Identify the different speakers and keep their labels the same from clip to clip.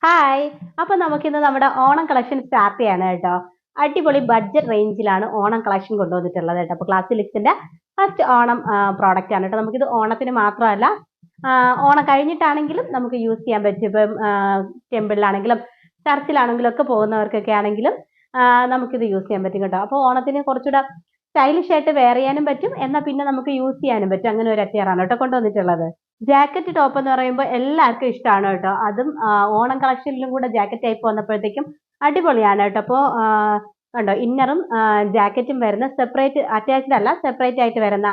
Speaker 1: Hi. അപ്പൊ നമുക്കിന്ന് നമ്മുടെ ഓണം കളക്ഷൻ സ്റ്റാർട്ട് ചെയ്യാണ് കേട്ടോ. അടിപൊളി ബഡ്ജറ്റ് റേഞ്ചിലാണ് ഓണം കളക്ഷൻ കൊണ്ടുവന്നിട്ടുള്ളത് കേട്ടോ. അപ്പൊ ക്ലാസിലിക്സിന്റെ ഫസ്റ്റ് ഓണം പ്രോഡക്റ്റ് ആണ് കേട്ടോ. നമുക്കിത് ഓണത്തിന് മാത്രമല്ല, ഓണം കഴിഞ്ഞിട്ടാണെങ്കിലും നമുക്ക് യൂസ് ചെയ്യാൻ പറ്റും. ഇപ്പം ടെമ്പിളിലാണെങ്കിലും ചർച്ചിലാണെങ്കിലും ഒക്കെ പോകുന്നവർക്കൊക്കെ ആണെങ്കിലും നമുക്കിത് യൂസ് ചെയ്യാൻ പറ്റും കേട്ടോ. അപ്പോൾ ഓണത്തിന് കുറച്ചുകൂടെ സ്റ്റൈലിഷ് ആയിട്ട് വെയർ ചെയ്യാനും പറ്റും, എന്നാൽ പിന്നെ നമുക്ക് യൂസ് ചെയ്യാനും പറ്റും. അങ്ങനെ ഒരു അറ്റിയറാണ് കേട്ടോ കൊണ്ടുവന്നിട്ടുള്ളത്. ജാക്കറ്റ് ടോപ്പ് എന്ന് പറയുമ്പോൾ എല്ലാവർക്കും ഇഷ്ടമാണ് കേട്ടോ. അതും ഓണം കളക്ഷനിലും കൂടെ ജാക്കറ്റ് ടൈപ്പ് വന്നപ്പോഴത്തേക്കും അടിപൊളിയാണ് കേട്ടോ. അപ്പോൾ കണ്ടോ, ഇന്നറും ജാക്കറ്റും വരുന്ന സെപ്പറേറ്റ്, അറ്റാച്ച്ഡ് അല്ല, സെപ്പറേറ്റ് ആയിട്ട് വരുന്ന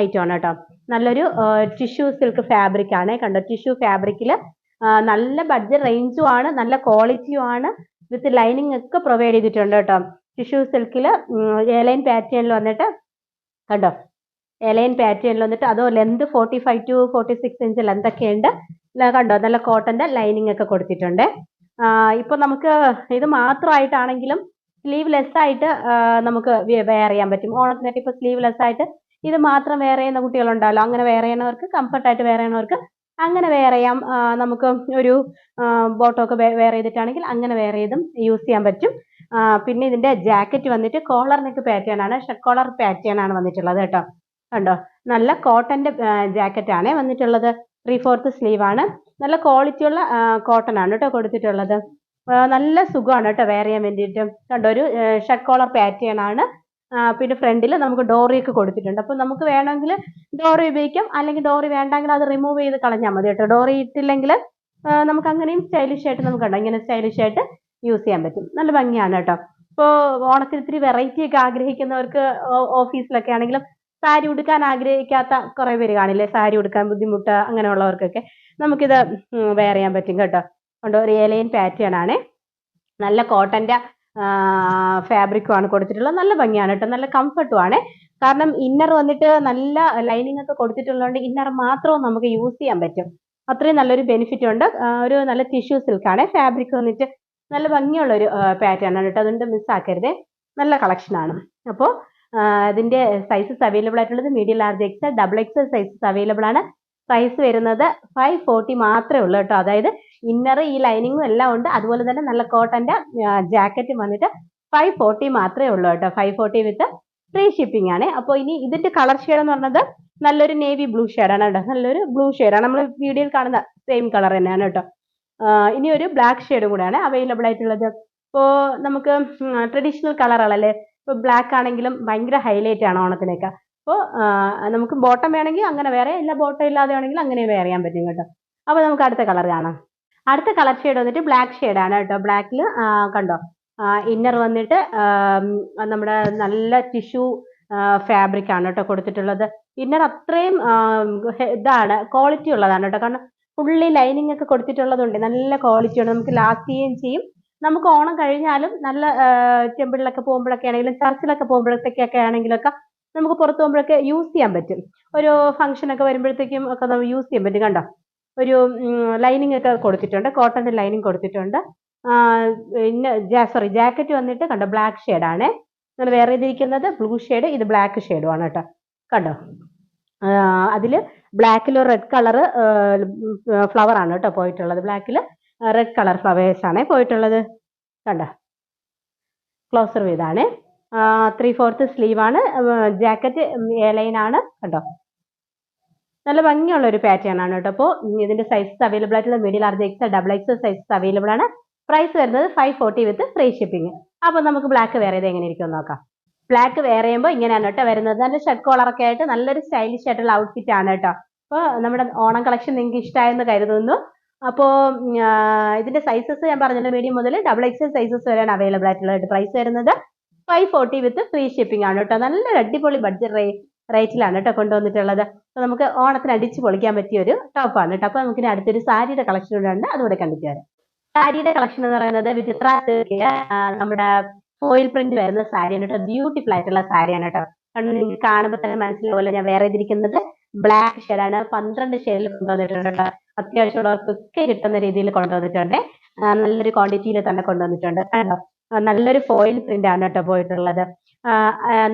Speaker 1: ഐറ്റം ആണ് കേട്ടോ. നല്ലൊരു ടിഷ്യൂ സിൽക്ക് ഫാബ്രിക് ആണ് കണ്ടോ. ടിഷ്യൂ ഫാബ്രിക്കിൽ നല്ല ബഡ്ജറ്റ് റേഞ്ചും ആണ്, നല്ല ക്വാളിറ്റിയും ആണ്. വിത്ത് ലൈനിങ് ഒക്കെ പ്രൊവൈഡ് ചെയ്തിട്ടുണ്ട് കേട്ടോ. ടിഷ്യൂ സിൽക്കിൽ എലൈൻ പാറ്റേണിൽ വന്നിട്ട് കണ്ടോ, എലൈൻ പാറ്റേണിൽ വന്നിട്ട് അതോ ലെന്ത് 45 to 46 ഇഞ്ച് ലെന്ത് ഒക്കെ ഉണ്ട്. കണ്ടോ, നല്ല കോട്ടന്റെ ലൈനിങ് ഒക്കെ കൊടുത്തിട്ടുണ്ട്. ഇപ്പൊ നമുക്ക് ഇത് മാത്രമായിട്ടാണെങ്കിലും സ്ലീവ്ലെസ് ആയിട്ട് നമുക്ക് വെയർ ചെയ്യാൻ പറ്റും. ഓണത്തിനൊക്കെ ഇപ്പൊ സ്ലീവ്ലെസ് ആയിട്ട് ഇത് മാത്രം വെയർ ചെയ്യുന്ന കുട്ടികളുണ്ടല്ലോ. അങ്ങനെ വെയർ ചെയ്യുന്നവർക്ക്, കംഫർട്ടായിട്ട് വെയർ ചെയ്യുന്നവർക്ക് അങ്ങനെ വെയർ ചെയ്യാം. നമുക്ക് ഒരു ബോട്ടം ഒക്കെ വെയർ ചെയ്തിട്ടാണെങ്കിൽ അങ്ങനെ വെയർ ചെയ്തും യൂസ് ചെയ്യാൻ പറ്റും. പിന്നെ ഇതിന്റെ ജാക്കറ്റ് വന്നിട്ട് കോളർ നെക്ക് പാറ്റേൺ ആണ്, ഷർട്ട് കോളർ പാറ്റേൺ ആണ് വന്നിട്ടുള്ളത് കേട്ടോ. കണ്ടോ, നല്ല കോട്ടന്റെ ജാക്കറ്റ് ആണ് വന്നിട്ടുള്ളത്. 3/4 സ്ലീവ് ആണ്. നല്ല ക്വാളിറ്റിയുള്ള കോട്ടൺ ആണ് കേട്ടോ കൊടുത്തിട്ടുള്ളത്. നല്ല സുഖമാണ് കേട്ടോ വെയർ ചെയ്യാൻ വേണ്ടിയിട്ട്. കണ്ടോ, ഒരു ഷർട്ട് കോളർ പാറ്റേൺ ആണ്. പിന്നെ ഫ്രണ്ടിൽ നമുക്ക് ഡോറിയൊക്കെ കൊടുത്തിട്ടുണ്ട്. അപ്പൊ നമുക്ക് വേണമെങ്കിൽ ഡോറി ഉപയോഗിക്കാം, അല്ലെങ്കിൽ ഡോറി വേണ്ടെങ്കിൽ അത് റിമൂവ് ചെയ്ത് കളഞ്ഞാൽ മതി കേട്ടോ. ഡോറി ഇട്ടില്ലെങ്കിൽ നമുക്ക് അങ്ങനെയും സ്റ്റൈലിഷ് ആയിട്ട് നമുക്ക് കണ്ടോ ഇങ്ങനെ സ്റ്റൈലിഷ് ആയിട്ട് യൂസ് ചെയ്യാൻ പറ്റും. നല്ല ഭംഗിയാണ് കേട്ടോ. ഇപ്പോൾ ഓണത്തിന് ഇത്തിരി വെറൈറ്റി ഒക്കെ ആഗ്രഹിക്കുന്നവർക്ക്, ഓഫീസിലൊക്കെ ആണെങ്കിലും സാരി ഉടുക്കാൻ ആഗ്രഹിക്കാത്ത കുറെ പേര് കാണില്ലേ, സാരി ഉടുക്കാൻ ബുദ്ധിമുട്ട് അങ്ങനെയുള്ളവർക്കൊക്കെ നമുക്കിത് വെയർ ചെയ്യാൻ പറ്റും കേട്ടോ. കണ്ടോ, ഒരു എലൈൻ പാറ്റേൺ ആണ്. നല്ല കോട്ടന്റെ ഫാബ്രിക്കും ആണ് കൊടുത്തിട്ടുള്ളത്. നല്ല ഭംഗിയാണ് കേട്ടോ, നല്ല കംഫർട്ടും ആണ്. കാരണം ഇന്നർ വന്നിട്ട് നല്ല ലൈനിങ് ഒക്കെ കൊടുത്തിട്ടുള്ളതുകൊണ്ട് ഇന്നർ മാത്രവും നമുക്ക് യൂസ് ചെയ്യാൻ പറ്റും. അത്രയും നല്ലൊരു ബെനിഫിറ്റ് ഉണ്ട്. ഒരു നല്ല ടിഷ്യൂ സിൽക്കാണ് ഫാബ്രിക് വന്നിട്ട്. നല്ല ഭംഗിയുള്ള ഒരു പാറ്റേൺ ആണ് കേട്ടോ. അതുകൊണ്ട് മിസ്സാക്കരുതേ, നല്ല കളക്ഷൻ ആണ്. അപ്പോൾ ഇതിന്റെ സൈസസ് അവൈലബിൾ ആയിട്ടുള്ളത് medium, large, XL, double XL sizes available ആണ്. പ്രൈസ് വരുന്നത് 540 മാത്രമേ ഉള്ളൂ കേട്ടോ. അതായത് ഇന്നർ ഈ ലൈനിങ്ങും എല്ലാം ഉണ്ട്. അതുപോലെ തന്നെ നല്ല കോട്ടന്റെ ജാക്കറ്റും വന്നിട്ട് 540 മാത്രമേ ഉള്ളൂ കേട്ടോ. 540 വിത്ത് ഫ്രീ ഷിപ്പിംഗ് ആണ്. അപ്പോൾ ഇനി ഇതിന്റെ കളർ ഷെയ്ഡ് എന്ന് പറയുന്നത് നല്ലൊരു നേവി ബ്ലൂ ഷെയ്ഡാണ് കേട്ടോ. നല്ലൊരു ബ്ലൂ ഷെയ്ഡാണ്, നമ്മൾ വീഡിയോയിൽ കാണുന്ന സെയിം കളർ തന്നെയാണ് കേട്ടോ. ഇനി ഒരു ബ്ലാക്ക് ഷെയ്ഡും കൂടെയാണ് അവൈലബിൾ ആയിട്ടുള്ളത്. ഇപ്പോൾ നമുക്ക് ട്രഡീഷണൽ കളറുകളല്ലേ, ഇപ്പോൾ ബ്ലാക്ക് ആണെങ്കിലും ഭയങ്കര ഹൈലൈറ്റ് ആണ് ഓണത്തിനൊക്കെ. അപ്പോൾ നമുക്ക് ബോട്ടം വേണമെങ്കിൽ അങ്ങനെ വേറെ, ഇല്ല ബോട്ടം ഇല്ലാതെ വേണമെങ്കിൽ അങ്ങനെ വെയർ ചെയ്യാൻ പറ്റും കേട്ടോ. അപ്പോൾ നമുക്ക് അടുത്ത കളർ കാണാം. അടുത്ത കളർ ഷെയ്ഡ് വന്നിട്ട് ബ്ലാക്ക് ഷെയ്ഡാണ് കേട്ടോ. ബ്ലാക്കിൽ കണ്ടോ, ഇന്നർ വന്നിട്ട് നമ്മുടെ നല്ല ടിഷ്യൂ ഫാബ്രിക് ആണ് കേട്ടോ കൊടുത്തിട്ടുള്ളത്. ഇന്നർ അത്രയും ഇതാണ്, ക്വാളിറ്റി ഉള്ളതാണ് കേട്ടോ. കാരണം ഫുള്ളി ലൈനിങ് ഒക്കെ കൊടുത്തിട്ടുള്ളതുകൊണ്ട് നല്ല ക്വാളിറ്റിയാണ്, നമുക്ക് ലാസ്റ്റ് ചെയ്യുകയും ചെയ്യും. നമുക്ക് ഓണം കഴിഞ്ഞാലും നല്ല ടെമ്പിളിലൊക്കെ പോകുമ്പോഴൊക്കെ ആണെങ്കിലും ചർച്ചിലൊക്കെ പോകുമ്പോഴത്തേക്കൊക്കെ ആണെങ്കിലൊക്കെ നമുക്ക് പുറത്ത് പോകുമ്പോഴൊക്കെ യൂസ് ചെയ്യാൻ പറ്റും. ഒരു ഫംഗ്ഷൻ ഒക്കെ വരുമ്പോഴത്തേക്കും ഒക്കെ നമുക്ക് യൂസ് ചെയ്യാൻ പറ്റും. കണ്ടോ, ഒരു ലൈനിങ് ഒക്കെ കൊടുത്തിട്ടുണ്ട്, കോട്ടന്റെ ലൈനിങ് കൊടുത്തിട്ടുണ്ട്. സോറി, ജാക്കറ്റ് വന്നിട്ട് കണ്ടോ ബ്ലാക്ക് ഷെയ്ഡാണ്. നമ്മൾ വേറെ ചെയ്തിരിക്കുന്നത് ബ്ലൂ ഷെയ്ഡ്, ഇത് ബ്ലാക്ക് ഷെയ്ഡും ആണ് കേട്ടോ. കണ്ടോ, അതിൽ ബ്ലാക്കിൽ ഒരു റെഡ് കളർ ഫ്ലവർ ആണ് കേട്ടോ പോയിട്ടുള്ളത്. ബ്ലാക്കിൽ റെഡ് കളർ ഫ്ലവേഴ്സ് ആണ് പോയിട്ടുള്ളത്. കണ്ടോ, ക്ലോസർ ഇതാണ്. 3/4 സ്ലീവ് ആണ്. ജാക്കറ്റ് എലൈൻ ആണ് കണ്ടോ. നല്ല ഭംഗിയുള്ള ഒരു പാറ്റേൺ ആണ് കേട്ടോ. അപ്പോൾ ഇതിന്റെ സൈസസ് അവൈലബിൾ ആയിട്ടുള്ള medium, large, XL, double XL sizes available ആണ്. പ്രൈസ് വരുന്നത് 540 വിത്ത് ഫ്രീ ഷിപ്പിംഗ്. അപ്പോൾ നമുക്ക് ബ്ലാക്ക് വേറെ ചെയ്ത് എങ്ങനെ ഇരിക്കും നോക്കാം. ബ്ലാക്ക് വെയർ ചെയ്യുമ്പോൾ ഇങ്ങനെയാണ് കേട്ടോ വരുന്നത്. നല്ല ഷർട്ട് കോളറൊക്കെ ആയിട്ട് നല്ലൊരു സ്റ്റൈലിഷ് ആയിട്ടുള്ള ഔട്ട്ഫിറ്റ് ആണ് കേട്ടോ. അപ്പോൾ നമ്മുടെ ഓണം കളക്ഷൻ നിങ്ങൾക്ക് ഇഷ്ടമായെന്ന് കരുതുന്നു. അപ്പോൾ ഇതിന്റെ സൈസസ് ഞാൻ പറഞ്ഞല്ലോ, മീഡിയം മുതൽ ഡബിൾ എക്സൽ സൈസസ് വരെയാണ് അവൈലബിൾ ആയിട്ടുള്ളത്. പ്രൈസ് വരുന്നത് 540 വിത്ത് ഫ്രീ ഷിപ്പിംഗ് ആണ് കേട്ടോ. നല്ലൊരു അടിപൊളി ബഡ്ജറ്റ് റേറ്റിലാണ് കേട്ടോ കൊണ്ടുവന്നിട്ടുള്ളത്. അപ്പോൾ നമുക്ക് ഓണത്തിന് അടിച്ച് പൊളിക്കാൻ പറ്റിയ ഒരു ടോപ്പാണ് കേട്ടോ. അപ്പോൾ നമുക്ക് അടുത്തൊരു സാരിയുടെ കളക്ഷൻ കൂടെ ഉണ്ട്, അതുകൂടെ കണ്ടിട്ട് വരാം. സാരിയുടെ കളക്ഷൻ എന്ന് പറയുന്നത് വിചിത്ര സിൽക്കില് നമ്മുടെ ഫോയിൽ പ്രിന്റ് വരുന്ന സാരിയാണ് കേട്ടോ. ബ്യൂട്ടിഫുൾ ആയിട്ടുള്ള സാരിയാണ് കേട്ടോ. നിങ്ങൾക്ക് കാണുമ്പോൾ തന്നെ മനസ്സിലാവുമല്ലോ, ഞാൻ വേറെ ചെയ്തിരിക്കുന്നത് ബ്ലാക്ക് ഷെയ്ഡാണ്. 12 ഷെയ്ഡിൽ കൊണ്ടുവന്നിട്ടുണ്ട് കേട്ടോ. അത്യാവശ്യമുള്ളവർക്കൊക്കെ കിട്ടുന്ന രീതിയിൽ കൊണ്ടുവന്നിട്ടുണ്ട്. നല്ലൊരു ക്വാണ്ടിറ്റിയിൽ തന്നെ കൊണ്ടുവന്നിട്ടുണ്ട് കേട്ടോ. നല്ലൊരു ഫോയിൽ പ്രിന്റ് ആണ് കേട്ടോ പോയിട്ടുള്ളത്.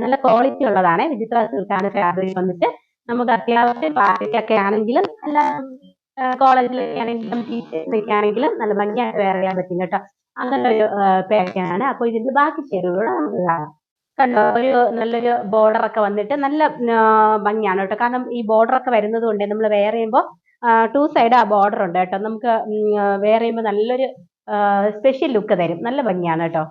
Speaker 1: നല്ല ക്വാളിറ്റി ഉള്ളതാണ്. വിചിത്ര സിൽക്കാണ് ഫാബ്രിക് വന്നിട്ട്. നമുക്ക് അത്യാവശ്യം പാർട്ടിക്കൊക്കെ ആണെങ്കിലും നല്ല കോളേജിലൊക്കെ ആണെങ്കിലും ടീച്ചേഴ്സൊക്കെ ആണെങ്കിലും നല്ല ഭംഗിയായിട്ട് വെയർ ചെയ്യാൻ പറ്റും കേട്ടോ. അങ്ങനെ ഒരു പാറ്റേൺ. അപ്പൊ ഇതിന്റെ ബാക്കി ഷെയ്ഡുകൾ നമുക്ക് കാണാം. കണ്ടോ, ഒരു നല്ലൊരു ബോർഡർ ഒക്കെ വന്നിട്ട് നല്ല ഭംഗിയാണ് കേട്ടോ. കാരണം ഈ ബോർഡർ ഒക്കെ വരുന്നത് കൊണ്ട് നമ്മൾ വെയർ ചെയ്യുമ്പോൾ ടു സൈഡ് ആ ബോർഡർ ഉണ്ട് കേട്ടോ. നമുക്ക് വെയർ ചെയ്യുമ്പോൾ നല്ലൊരു സ്പെഷ്യൽ ലുക്ക് തരും. നല്ല ഭംഗിയാണ് കേട്ടോ.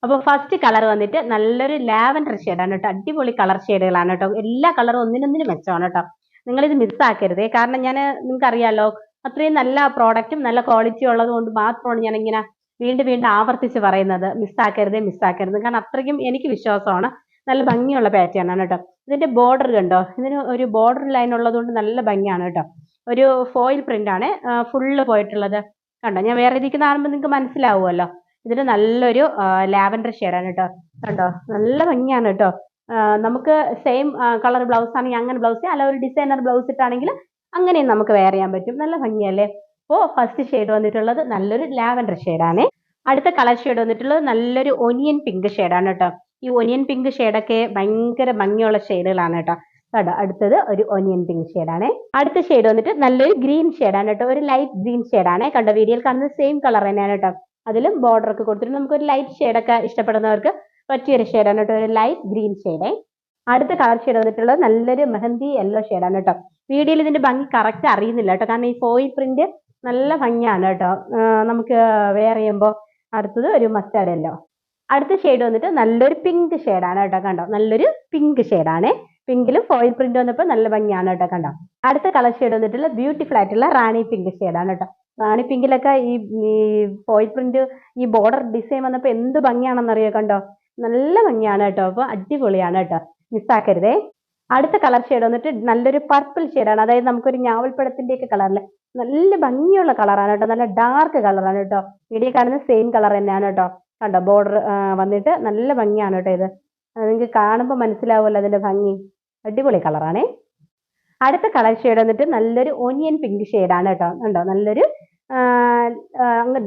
Speaker 1: അപ്പൊ ഫസ്റ്റ് കളർ വന്നിട്ട് നല്ലൊരു ലാവൻഡർ ഷെയ്ഡാണ് കേട്ടോ. അടിപൊളി കളർ ഷെയ്ഡുകളാണ് കേട്ടോ. എല്ലാ കളറും ഒന്നിനൊന്നിനും മെച്ചമാണ് കേട്ടോ. നിങ്ങളിത് മിസ്സാക്കരുതേ. കാരണം നിങ്ങൾക്ക് അറിയാലോ, അത്രയും നല്ല പ്രോഡക്റ്റും നല്ല ക്വാളിറ്റി ഉള്ളത് കൊണ്ട് മാത്രമാണ് ഞാൻ ഇങ്ങനെ വീണ്ടും വീണ്ടും ആവർത്തിച്ച് പറയുന്നത്. മിസ്സാക്കരുതേ, മിസ്സാക്കരുത്. കാരണം അത്രയ്ക്കും എനിക്ക് വിശ്വാസമാണ്. നല്ല ഭംഗിയുള്ള പാറ്റേൺ ആണ് കേട്ടോ. ഇതിന്റെ ബോർഡർ കണ്ടോ, ഇതിന് ഒരു ബോർഡർ ലൈൻ ഉള്ളത് കൊണ്ട് നല്ല ഭംഗിയാണ് കേട്ടോ. ഒരു ഫോയിൽ പ്രിന്റ് ആണ് ഫുള്ള് പോയിട്ടുള്ളത്. കണ്ടോ, ഞാൻ വേറെ ഇരിക്കുന്ന കാണുമ്പോൾ നിങ്ങൾക്ക് മനസ്സിലാവുമല്ലോ. ഇതിന് നല്ലൊരു ലാവൻഡർ ഷെയ്ഡാണ് കേട്ടോ. കണ്ടോ, നല്ല ഭംഗിയാണ് കേട്ടോ. നമുക്ക് സെയിം കളർ ബ്ലൗസ് ആണെങ്കിൽ അങ്ങനെ ബ്ലൗസ്, അല്ല ഒരു ഡിസൈനർ ബ്ലൗസ് ഇട്ടാണെങ്കിൽ അങ്ങനെയും നമുക്ക് വെയർ ചെയ്യാൻ പറ്റും. നല്ല ഭംഗിയല്ലേ. അപ്പോൾ ഫസ്റ്റ് ഷെയ്ഡ് വന്നിട്ടുള്ളത് നല്ലൊരു ലാവൻഡർ ഷെയ്ഡാണ്. അടുത്ത കളർ ഷെയ്ഡ് വന്നിട്ടുള്ളത് നല്ലൊരു ഒനിയൻ പിങ്ക് ഷെയ്ഡാണ് കേട്ടോ. ഈ ഒനിയൻ പിങ്ക് ഷെയ്ഡൊക്കെ ഭയങ്കര ഭംഗിയുള്ള ഷെയ്ഡുകളാണ് കേട്ടോ. കേട്ടോ, അടുത്തത് ഒരു ഒനിയൻ പിങ്ക് ഷെയ്ഡാണ്. അടുത്ത ഷെയ്ഡ് വന്നിട്ട് നല്ലൊരു ഗ്രീൻ ഷെയ്ഡാണ് കേട്ടോ. ഒരു ലൈറ്റ് ഗ്രീൻ ഷെയ്ഡാണ്. കണ്ടോ, വീഡിയോയിൽ കാണുന്ന സെയിം കളർ തന്നെയാണ് കേട്ടോ. അതിലും ബോർഡർ ഒക്കെ കൊടുത്തിട്ട് നമുക്ക് ഒരു ലൈറ്റ് ഷെയ്ഡൊക്കെ ഇഷ്ടപ്പെടുന്നവർക്ക് പറ്റിയൊരു ഷെയ്ഡാണ് കേട്ടോ. ഒരു ലൈറ്റ് ഗ്രീൻ ഷെയ്ഡ്. അടുത്ത കളർ ഷെയ്ഡ് വന്നിട്ടുള്ളത് നല്ലൊരു മെഹന്തി യെല്ലോ ഷെയ്ഡാണ് കേട്ടോ. വീഡിയോയിൽ ഇതിന്റെ ഭംഗി കറക്റ്റ് അറിയുന്നില്ല കേട്ടോ. കാരണം ഈ ഫോയിൽ പ്രിന്റ് നല്ല ഭംഗിയാണ് കേട്ടോ നമുക്ക് വെയർ ചെയ്യുമ്പോൾ. അടുത്തത് ഒരു മസ്റ്റാർഡ് യെല്ലോ. അടുത്ത ഷെയ്ഡ് വന്നിട്ട് നല്ലൊരു പിങ്ക് ഷെയ്ഡാണ് കേട്ടോ. കണ്ടോ, നല്ലൊരു പിങ്ക് ഷെയ്ഡാണ്. പിങ്കിലും ഫോയിൽ പ്രിന്റ് വന്നപ്പോൾ നല്ല ഭംഗിയാണ് കേട്ടോ. കണ്ടോ, അടുത്ത കളർ ഷെയ്ഡ് വന്നിട്ടുള്ള ബ്യൂട്ടിഫുൾ ആയിട്ടുള്ള റാണി പിങ്ക് ഷെയ്ഡാണ് കേട്ടോ. റാണി പിങ്കിലൊക്കെ ഈ ഫോയിൽ പ്രിന്റ് ഈ ബോർഡർ ഡിസൈൻ വന്നപ്പോൾ എന്ത് ഭംഗിയാണെന്നറിയോ. കണ്ടോ, നല്ല ഭംഗിയാണ് കേട്ടോ. അപ്പൊ അടിപൊളിയാണ് കേട്ടോ, മിസ്സാക്കരുതേ. അടുത്ത കളർ ഷെയ്ഡ് വന്നിട്ട് നല്ലൊരു പർപ്പിൾ ഷെയ്ഡാണ്. അതായത് നമുക്കൊരു ഞാവൽപ്പഴത്തിന്റെ ഒക്കെ കളറിൽ നല്ല ഭംഗിയുള്ള കളറാണ് കേട്ടോ. നല്ല ഡാർക്ക് കളറാണ് കേട്ടോ. വീഡിയോ കാണുന്ന സെയിം കളർ തന്നെയാണ് കേട്ടോ. കണ്ടോ, ബോർഡർ വന്നിട്ട് നല്ല ഭംഗിയാണ് കേട്ടോ. ഇത് നിങ്ങൾക്ക് കാണുമ്പോൾ മനസ്സിലാവുമല്ലോ അതിന്റെ ഭംഗി. അടിപൊളി കളറാണേ. അടുത്ത കളർ ഷെയ്ഡ് വന്നിട്ട് നല്ലൊരു ഒനിയൻ പിങ്ക് ഷെയ്ഡാണ് കേട്ടോ. കണ്ടോ, നല്ലൊരു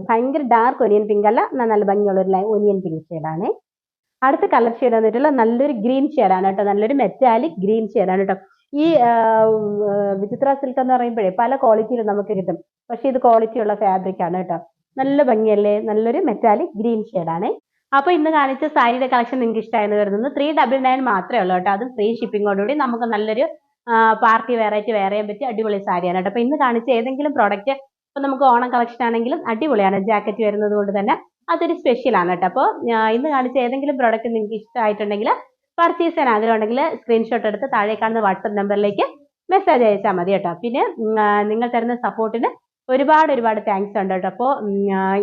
Speaker 1: ഭയങ്കര ഡാർക്ക് ഒനിയൻ പിങ്ക് അല്ല, നല്ല ഭംഗിയുള്ള ഒരു ഒനിയൻ പിങ്ക് ഷെയ്ഡാണ്. അടുത്ത കളർ ഷെയ്ഡ് വന്നിട്ടുള്ള നല്ലൊരു ഗ്രീൻ ഷെയ്ഡാണ് കേട്ടോ. നല്ലൊരു മെറ്റാലിക് ഗ്രീൻ ഷെയ്ഡാണ് കേട്ടോ. ഈ വിചിത്ര സിൽക്ക് എന്ന് പറയുമ്പോഴേ പല ക്വാളിറ്റിയിലും നമുക്ക് കിട്ടും. പക്ഷെ ഇത് ക്വാളിറ്റി ഉള്ള ഫാബ്രിക് ആണ് കേട്ടോ. നല്ല ഭംഗിയല്ലേ. നല്ലൊരു മെറ്റാലിക് ഗ്രീൻ ഷെയ്ഡാണ്. അപ്പൊ ഇന്ന് കാണിച്ച സാരിയുടെ കളക്ഷൻ നിങ്ങൾക്ക് ഇഷ്ടമായെന്ന് കരുതുന്നു. 399 മാത്രമേ ഉള്ളൂ കേട്ടോ. അതും ഫ്രീ ഷിപ്പിങ്ങോടുകൂടി നമുക്ക് നല്ലൊരു പാർട്ടി വെറൈറ്റി വെയർ ചെയ്യാൻ പറ്റിയ അടിപൊളി സാരിയാണ് കേട്ടോ. അപ്പൊ ഇന്ന് കാണിച്ച ഏതെങ്കിലും പ്രോഡക്റ്റ് ഇപ്പൊ നമുക്ക് ഓണം കളക്ഷൻ ആണെങ്കിലും അടിപൊളിയാണ്. ജാക്കറ്റ് വരുന്നത് കൊണ്ട് തന്നെ അതൊരു സ്പെഷ്യൽ ആണ് കേട്ടോ. അപ്പോൾ ഇന്ന് കാണിച്ച ഏതെങ്കിലും പ്രോഡക്റ്റ് നിങ്ങൾക്ക് ഇഷ്ടമായിട്ടുണ്ടെങ്കിൽ പർച്ചേസ് ചെയ്യാൻ ആഗ്രഹം ഉണ്ടെങ്കിൽ സ്ക്രീൻഷോട്ട് എടുത്ത് താഴെ കാണുന്ന വാട്സപ്പ് നമ്പറിലേക്ക് മെസ്സേജ് അയച്ചാൽ മതി കേട്ടോ. പിന്നെ നിങ്ങൾ തരുന്ന സപ്പോർട്ടിന് ഒരുപാട് ഒരുപാട് താങ്ക്സ് ഉണ്ട് കേട്ടോ. അപ്പോൾ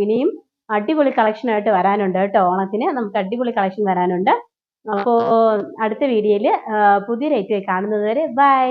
Speaker 1: ഇനിയും അടിപൊളി കളക്ഷൻ ആയിട്ട് വരാനുണ്ട് കേട്ടോ. ഓണത്തിന് നമുക്ക് അടിപൊളി കളക്ഷൻ വരാനുണ്ട്. അപ്പോൾ അടുത്ത വീഡിയോയിൽ പുതിയ റേറ്റ് കാണുന്നത് വരെ ബൈ.